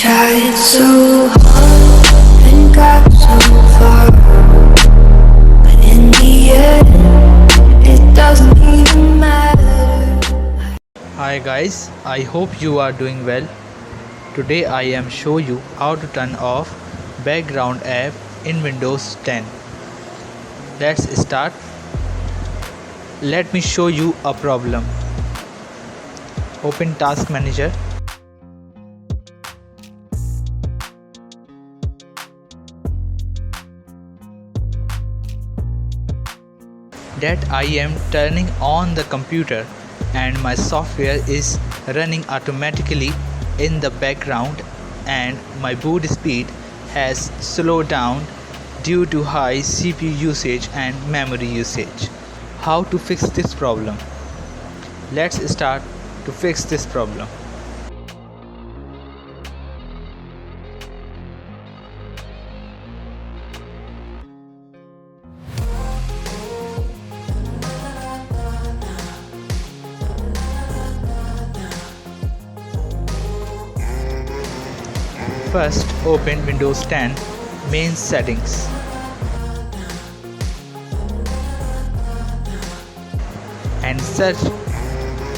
Tried so hard and got so far, but in the end, it doesn't even matter. Hi guys, I hope you are doing well. Today I am show you how to turn off background app in Windows 10. Let's start. Let me show you a problem. Open Task Manager. That I am turning on the computer and my software is running automatically in the background and my boot speed has slowed down due to high CPU usage and memory usage. How to fix this problem? Let's start to fix this problem. First, open Windows 10 Main Settings. And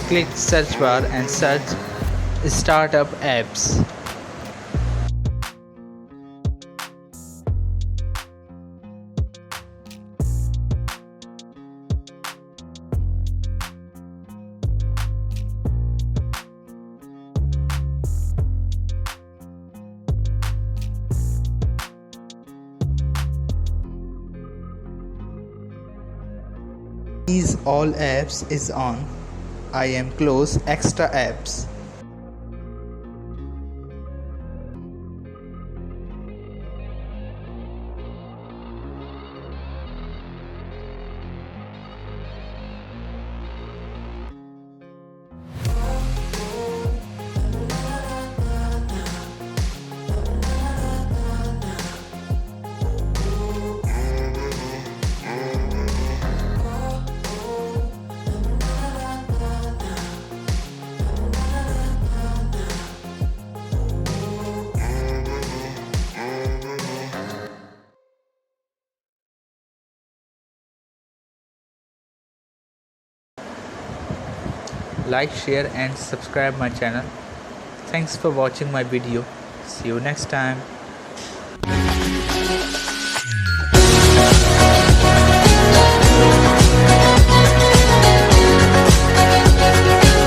click search bar and search Startup Apps. These all apps is on. I am close extra apps. Like, share and subscribe my channel. Thanks for watching my video. See you next time.